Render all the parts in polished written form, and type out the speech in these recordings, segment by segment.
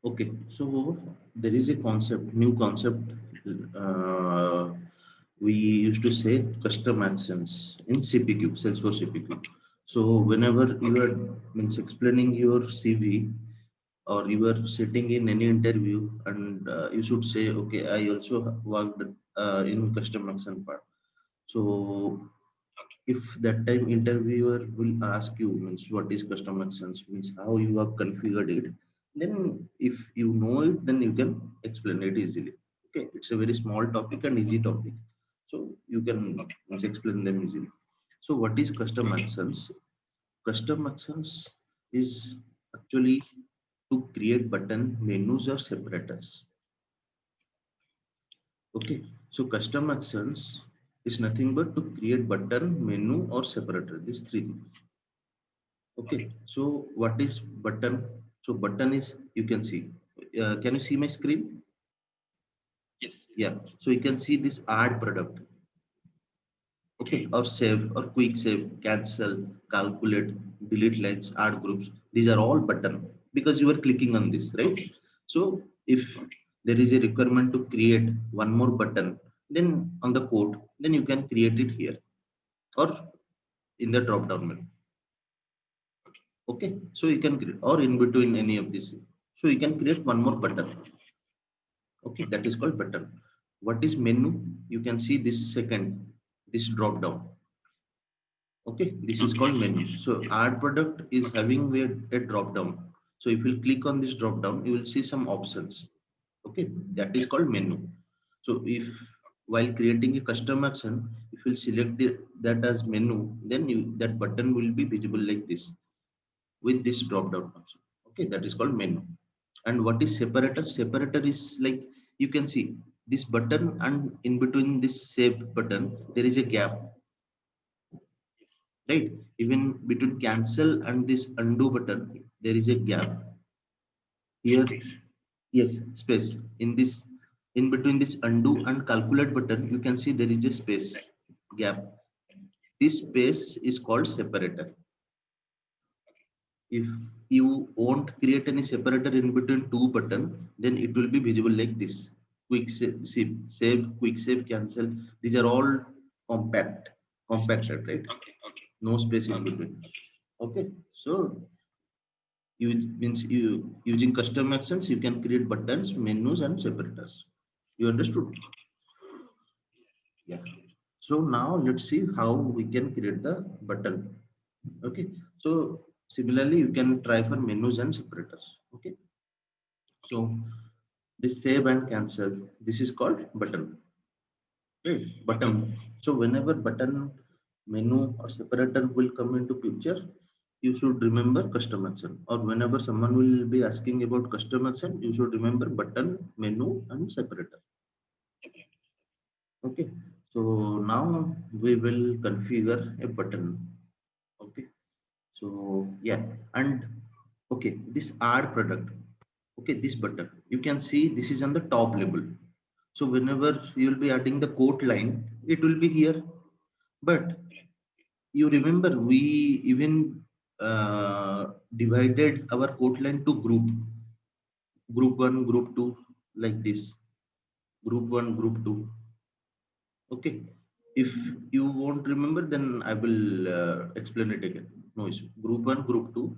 Okay, so there is a concept, new concept. Uh, we used to say custom actions in CPQ, Salesforce CPQ. So whenever you are means explaining your CV or you are sitting in any interview and you should say, okay, I also worked in custom action part. So if that time interviewer will ask you means what is custom actions means how you have configured it, then if you know it then you can explain it easily. Okay, it's a very small topic and easy topic, so you can means explain them easily. So what is custom actions? Custom actions is actually to create button menus or separators. Okay, so custom actions is nothing but to create button menu or separator, these three things. Okay, so what is button? So button is, you can see. Can you see my screen? Yeah. So you can see this add product. Okay, or save or quick save, cancel, calculate, delete lines, add groups. These are all button because you are clicking on this, right? So if there is a requirement to create one more button, then on the code, then you can create it here or in the drop down menu. Okay, so you can create or in between any of these. So you can create one more button. Okay, that is called button. What is menu? You can see this second, this drop down. Okay, this is called menu. So add product is having a drop down. So if you click on this drop down, you will see some options. Okay, that is called menu. So if while creating a custom action, if you select that as menu, then that button will be visible like this with this drop down option. Okay, that is called menu. And what is separator? Separator is like, you can see this button and in between this save button there is a gap, right? Even between cancel and this undo button there is a gap here. Yes, space in this, in between this undo and calculate button you can see there is a space gap. This space is called separator. If you won't create any separator in between two button, then it will be visible like this. Quick save, quick save, cancel. These are all compacted, right? No space in between. Okay, so you means you using custom actions, you can create buttons, menus, and separators. You understood? Yeah. So now let's see how we can create the button. Okay. So similarly, you can try for menus and separators. Okay. So this save and cancel, this is called button. Right? Button. So whenever button, menu or separator will come into picture, you should remember custom action. Or whenever someone will be asking about custom action, you should remember button, menu, and separator. Okay. So now we will configure a button. Okay. So yeah, and okay, this add product. Okay, this button. You can see this is on the top label. So whenever you will be adding the quote line, it will be here. But you remember we even divided our quote line to group one, group two, like this. Group one, group two. Okay. If you won't remember, then I will explain it again. No issue. Group one, group two.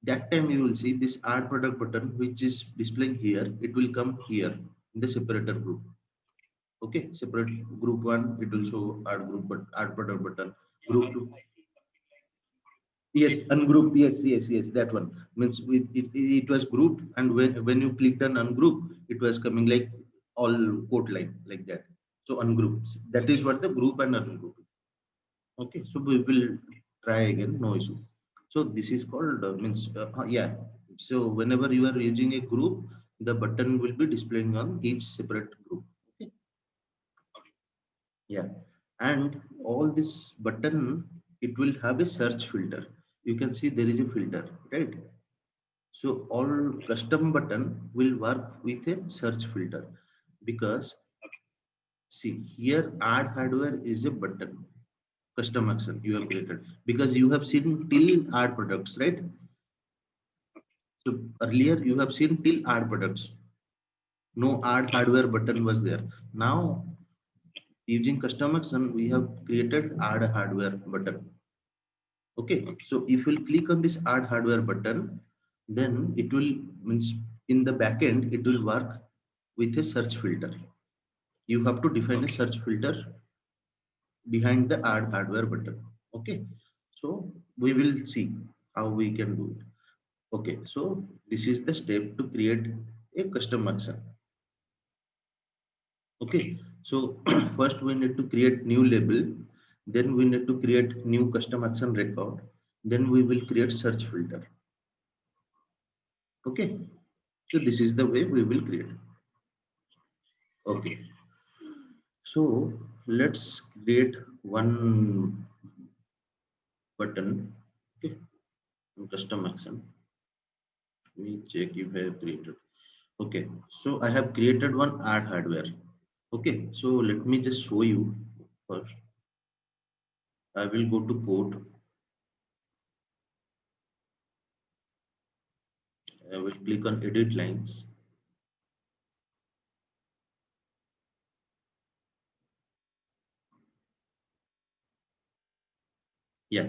That time you will see this add product button, which is displaying here. It will come here in the separator group. Okay, separate group one. It will show add group, but add product button. Group two. Yes, ungroup. Yes, yes, yes. That one means it was grouped, and when you clicked on ungroup, it was coming like all code line like that. So ungroup. That is what the group and ungroup. Okay, so we will try again. No issue. So this is called means yeah. So whenever you are using a group, the button will be displaying on each separate group. Okay. Yeah, and all this button, it will have a search filter. You can see there is a filter, right? So all custom button will work with a search filter because see here add hardware is a button custom action you have created because you have seen till add products, right? So earlier you have seen till add products. No add hardware button was there. Now using custom action, we have created add hardware button. Okay, so if you click on this add hardware button, then it will means in the backend it will work with a search filter. You have to define a search filter behind the add hardware button. Okay, so we will see how we can do it. Okay, so this is the step to create a custom action. Okay, so first we need to create new label, then we need to create new custom action record, then we will create search filter. Okay, so this is the way we will create. Okay, so let's create one button. Okay, custom action. Let me check if I have created. Okay, so I have created one add hardware. Okay, so let me just show you first. I will go to code. I will click on edit lines. Yeah,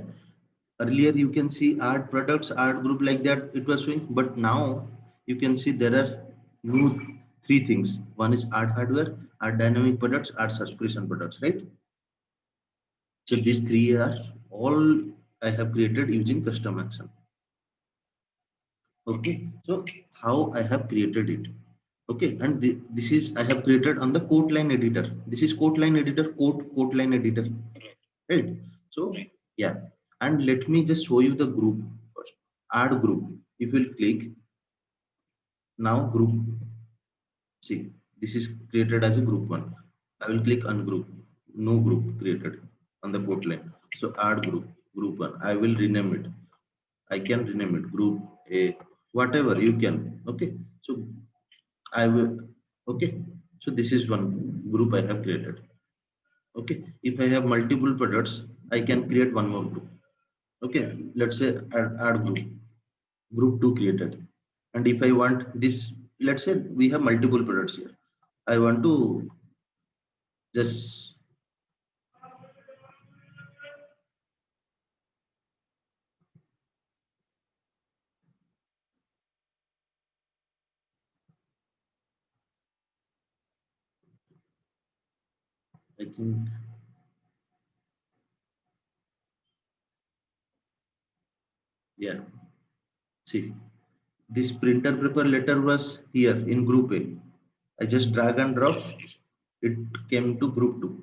earlier you can see add products, add group like that it was showing, but now you can see there are new three things. One is add hardware, add dynamic products, add subscription products, right? So these three are all I have created using custom action. Okay, so how I have created it. Okay, and this is I have created on the code line editor. This is code line editor, code line editor, right? So yeah, and let me just show you the group first. Add group. If you will click now group, see this is created as a group one. I will click ungroup. No group created on the code line. So add group one. I will rename it. I can rename it group A, whatever you can. Okay, so I will. Okay, so this is one group I have created. Okay, if I have multiple products, I can create one more group. Okay, let's say add group 2 created, and if I want this, let's say we have multiple products here. I want to just I think yeah, see this printer prepare letter was here in group A. I just drag and drop, it came to group 2.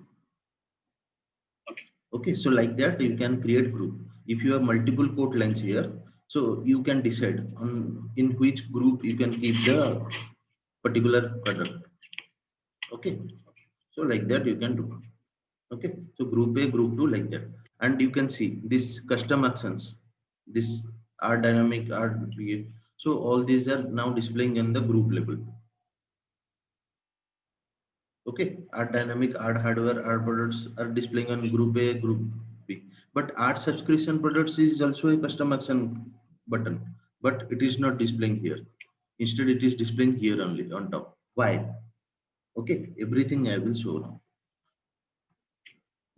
Okay, so like that you can create group. If you have multiple code lines here, so you can decide on in which group you can keep the particular product. Okay, so like that you can do. Okay, so group A, group 2 like that, and you can see this custom actions. This are dynamic, are create. So all these are now displaying in the group level. Okay, art dynamic, art hardware, art products are displaying on group A, group B. But art subscription products is also a custom action button, but it is not displaying here. Instead, it is displaying here only on top. Why? Okay, everything I will show now.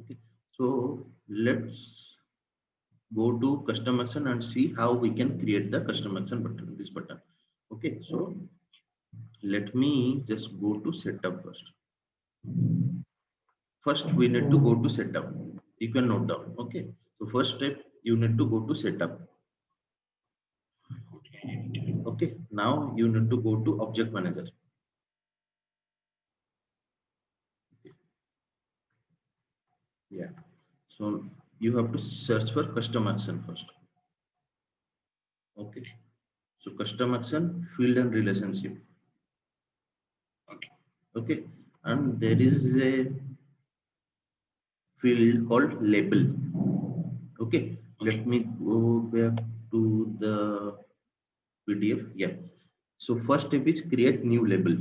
Okay, so let's go to custom action and see how we can create the custom action button, this button. Okay, so let me just go to setup first. First, we need to go to setup. You can note down. Okay. So first step, you need to go to setup. Okay. Now you need to go to object manager. Yeah. So you have to search for custom action first. Okay. So custom action, field and relationship. Okay. And there is a field called label. Okay. Let me go back to the PDF. Yeah. So first step is create new label.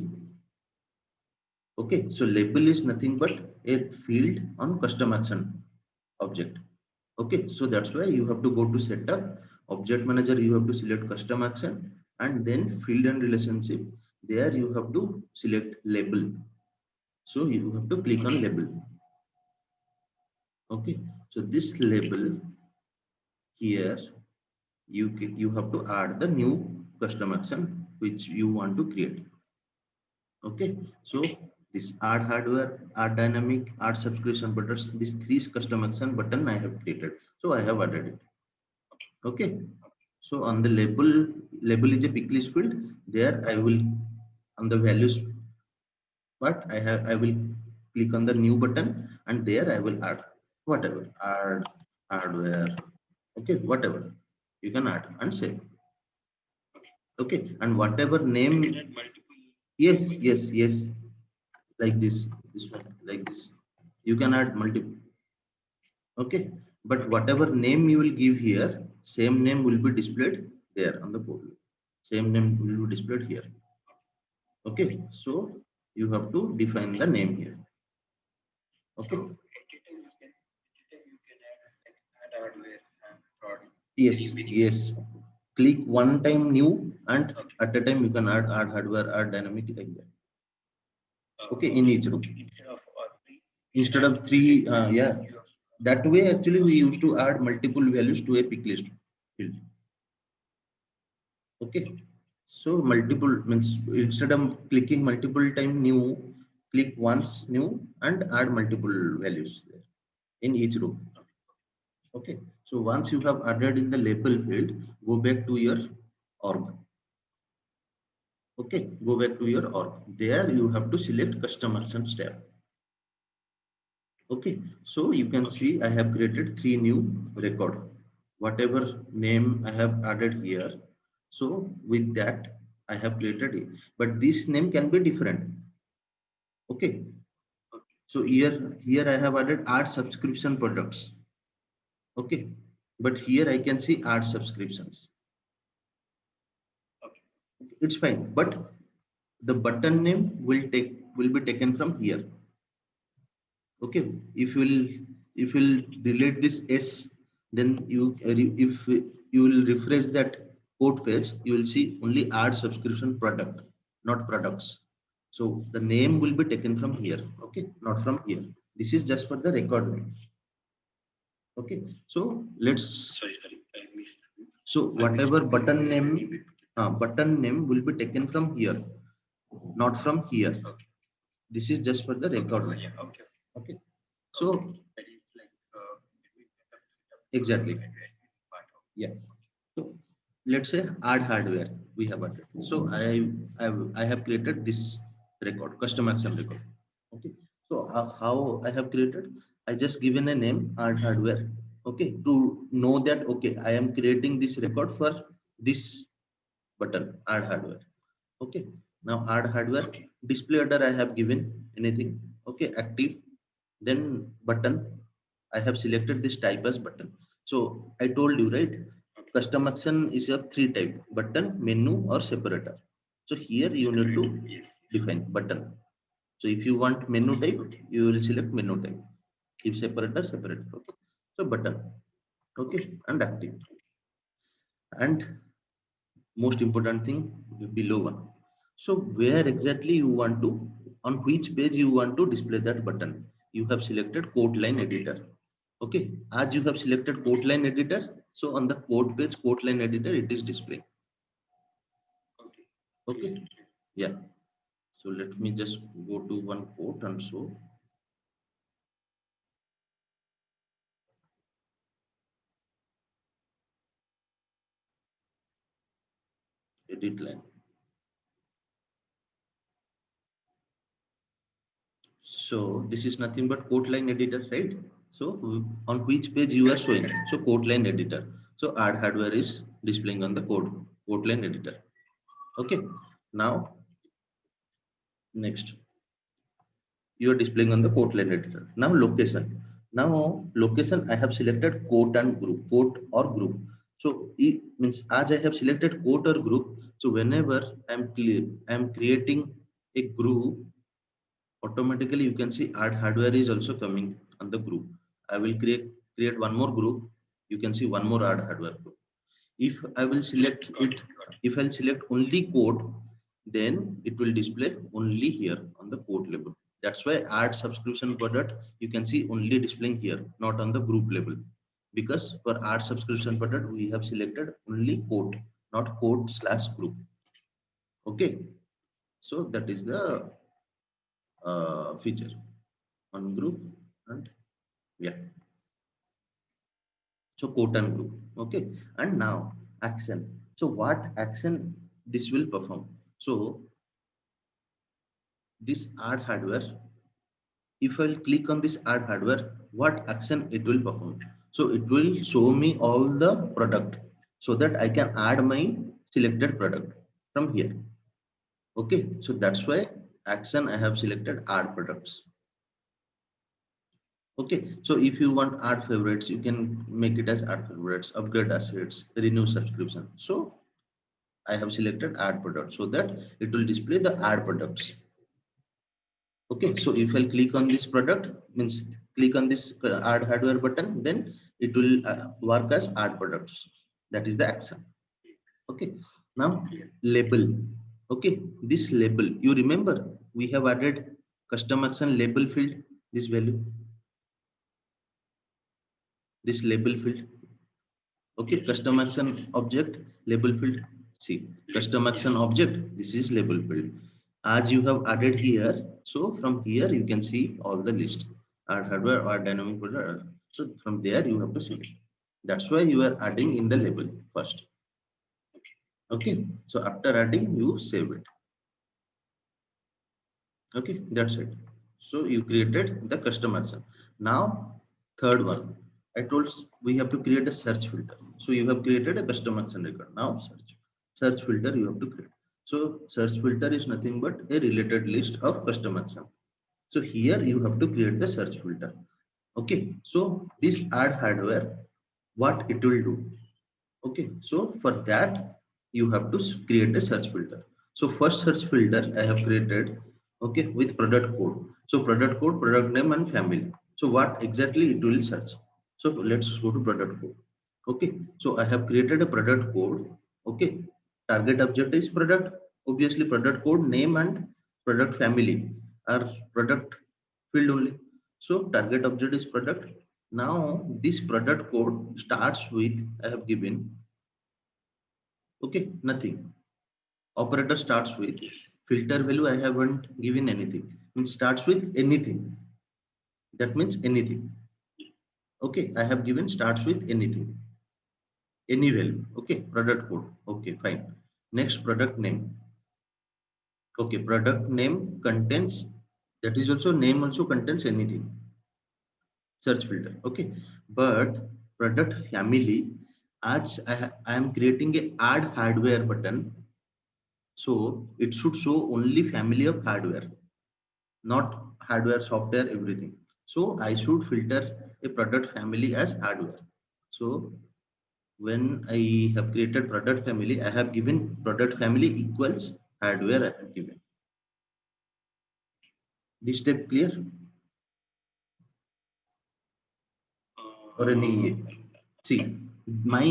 Okay, so label is nothing but a field on custom action object. Okay, so that's why you have to go to setup object manager. You have to select custom action and then field and relationship. There you have to select label. So you have to click on label. Okay. So this label here, you have to add the new custom action which you want to create. Okay. So this add hardware, add dynamic, add subscription buttons, these three custom action button I have created. So I have added it. Okay. So on the label is a pick list field. There I will, on the values part, I will click on the new button, and there I will add whatever, add hardware. Okay, whatever you can add and save. Okay, and whatever name. Yes, yes, yes. Like this one, like this. You can add multiple. Okay, but whatever name you will give here, same name will be displayed there on the portal. Same name will be displayed here. Okay, so you have to define the name here. Okay. Yes, yes. Click one time new, and at a time you can add hardware, add dynamic like that. Okay, in each row. Instead of three, yeah. That way, actually, we used to add multiple values to a pick list field. Okay. So multiple means instead of clicking multiple time new, click once new and add multiple values there in each row. Okay. So once you have added in the label field, go back to your org. Okay. Go back to your org. There you have to select custom actions tab. Okay. So you can see I have created three new record. Whatever name I have added here. So with that, I have created it. But this name can be different. Okay. So here I have add subscription products. Okay. But here I can see add subscriptions. It's fine. But the button name will be taken from here. Okay. If you'll delete this S, then if you will refresh that code page, you will see only add subscription product, not products. So the name will be taken from here. Okay, not from here. This is just for the record name. Okay, so let's. So whatever button name will be taken from here, not from here. This is just for the record name. Okay. So exactly. Yeah. So let's say add hardware we have added. So I have created this record, custom action record. Okay. So how I have created? I just given a name add hardware. Okay. To know that okay, I am creating this record for this button add hardware. Okay. Now add hardware display order I have given anything. Okay. Active. Then button. I have selected this type as button. So I told you right. Custom action is of three type: button, menu, or separator. So here you need to define button. So if you want menu type, you will select menu type. If separator, separator. Okay. So button. Okay, and active. And most important thing below one. So where exactly you want to, on which page you want to display that button? You have selected code line editor. Okay, as you have selected code line editor, so on the code page code line editor it is displaying. Okay, yeah. So let me just go to one code and show. Edit line. So this is nothing but code line editor, right? So on which page you are showing? So code line editor. So add hardware is displaying on the code line editor. Okay. Now next you are displaying on the code line editor. Now location. Now location I have selected quote and group, quote or group. So it means as I have selected quote or group. So whenever I'm creating a group, automatically you can see add hardware is also coming on the group. I will create one more group. You can see one more add hardware group. If I will select it, If I'll select only code, then it will display only here on the code level. That's why add subscription product, you can see only displaying here, not on the group level. Because for add subscription product, we have selected only code, not code/group. Okay. So that is the feature on group and yeah. So quote and group. Okay. And now action. So what action this will perform? So this add hardware, if I'll click on this add hardware, what action it will perform? So it will show me all the product so that I can add my selected product from here. Okay. So that's why action I have selected add products. Okay, so if you want add favorites, you can make it as add favorites, upgrade assets, renew subscription. So I have selected add product so that it will display the add products. Okay, so if I click on this product, means click on this add hardware button, then it will work as add products. That is the action. Okay, now label. Okay, this label, you remember we have added custom action label field, this value, this label field. Okay, custom action object label field. See, custom action object, this is label field. As you have added here, so from here you can see all the list. Add hardware or dynamic product. So from there you have to see. That's why you are adding in the label first. Okay, so after adding, you save it. Okay, that's it. So you created the custom action. Now, third one, I told we have to create a search filter. So you have created a custom action record. Now search filter you have to create. So search filter is nothing but a related list of custom action. So here you have to create the search filter. Okay, so this add hardware, what it will do? Okay, so for that you have to create a search filter. So first search filter I have created, okay, with product code. So product code, product name and family. So what exactly it will search? So let's go to product code. Okay, so I have created a product code. Okay, target object is product, obviously product code, name and product family are product field only. So target object is product. Now this product code starts with, I have given, okay, nothing. Operator starts with filter value. I haven't given anything. Means starts with anything. That means anything. Okay, I have given starts with anything. Any value. Okay, product code. Okay, fine. Next, product name. Okay, product name contains, that is also name also contains anything. Search filter. Okay, but product family, as I am creating a add hardware button. So it should show only family of hardware, not hardware, software, everything. So I should filter a product family as hardware. So when I have created product family, I have given product family equals hardware I have given. This step clear? Or any? See, my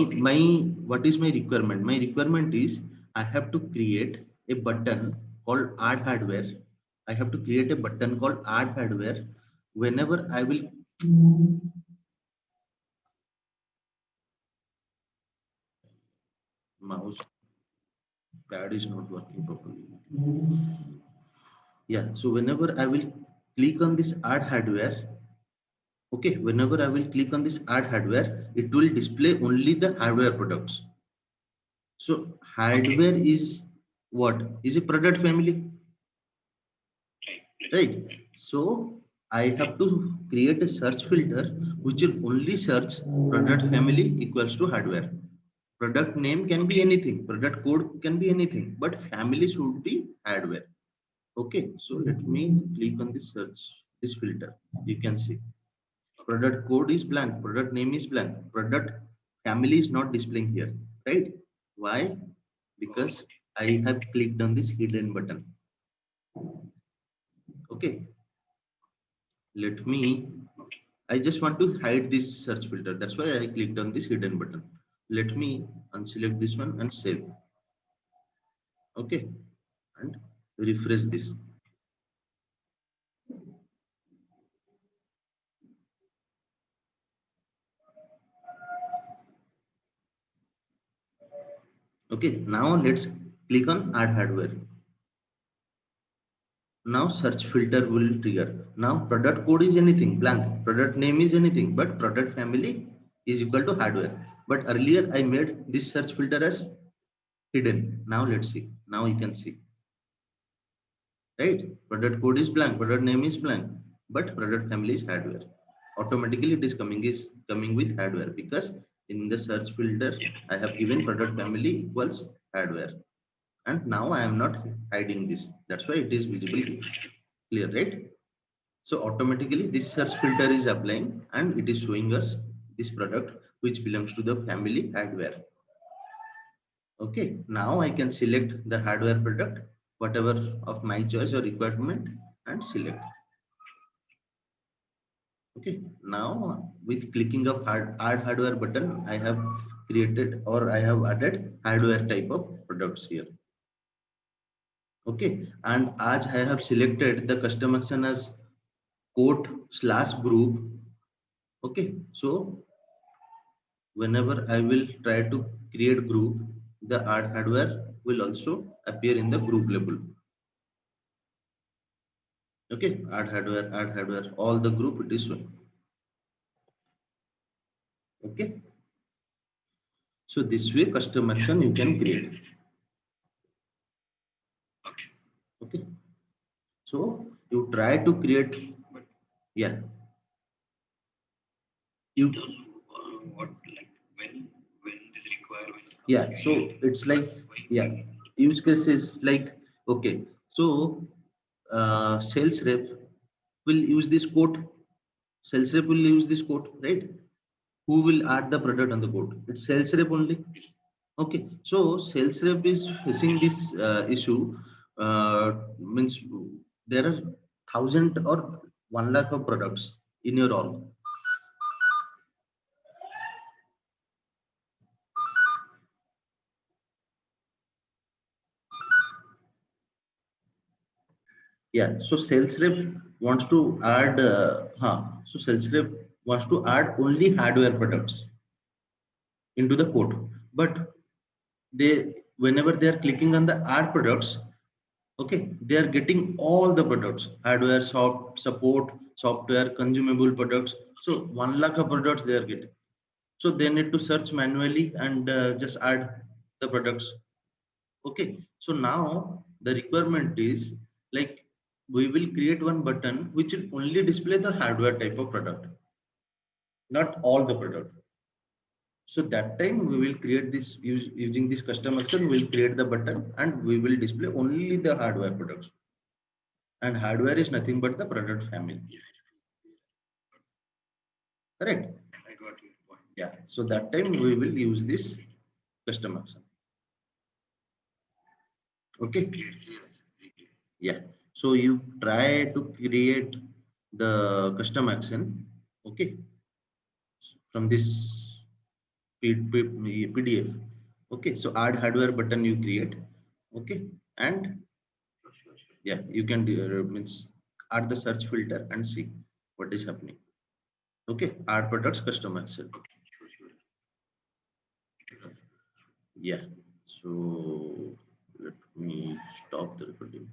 what is my requirement? My requirement is I have to create a button called add hardware. I have to create a button called add hardware whenever I will mouse pad is not working properly. Yeah, so whenever I will click on this add hardware, okay, whenever I will click on this add hardware, it will display only the hardware products. So hardware is what? Is a product family, right? So I have to create a search filter which will only search product family equals to hardware. Product name can be anything, product code can be anything, but family should be hardware. Okay, so let me click on this search, this filter. You can see product code is blank, product name is blank, product family is not displaying here, right? Why? Because I have clicked on this hidden button. Okay, let me, I just want to hide this search filter. That's why I clicked on this hidden button. Let me unselect this one and save. Okay, and refresh this. Okay, now let's click on add hardware. Now search filter will trigger. Now product code is anything blank, product name is anything, but product family is equal to hardware. But earlier I made this search filter as hidden. Now let's see. Now you can see, right? Product code is blank, product name is blank, but product family is hardware. Automatically it is coming with hardware because in the search filter I have given product family equals hardware. And now I am not hiding this. That's why it is visible clear, right? So automatically this search filter is applying and it is showing us this product which belongs to the family hardware. Okay, now I can select the hardware product, whatever of my choice or requirement, and select. Okay, now with clicking of add hardware button, I have created or I have added hardware type of products here. Okay, and as I have selected the custom action as quote/group. Okay, so whenever I will try to create group, the add hardware will also appear in the group label. Okay, add hardware, all the group it is showing. Okay, so this way custom action you can create. Okay, so you try to create, yeah, you What like when this requirement yeah, so it's like, yeah, use cases like, okay, so sales rep will use this quote, sales rep will use this quote, right? Who will add the product on the quote? It's sales rep only. Okay, so sales rep is facing this issue, means there are 1,000 or 1 lakh of products in your org. Yeah, so sales rep wants to add, so sales rep wants to add only hardware products into the quote, but they, whenever they are clicking on the add products, okay, they are getting all the products, hardware, support, software, consumable products. So 1 lakh of products they are getting. So they need to search manually and just add the products. Okay, so now the requirement is like we will create one button which will only display the hardware type of product, not all the product. So that time we will create this using this custom action. We'll create the button and we will display only the hardware products. And hardware is nothing but the product family. Correct? I got your point. Yeah. So that time we will use this custom action. Okay. Clear, clear, very clear. Yeah. So you try to create the custom action. Okay. From this PDF. Okay. So add hardware button you create. Okay. And Sure, sure, sure. yeah, you can means add the search filter and see what is happening. Okay. Add products custom action. Okay, sure, sure. Yeah. So let me stop the recording.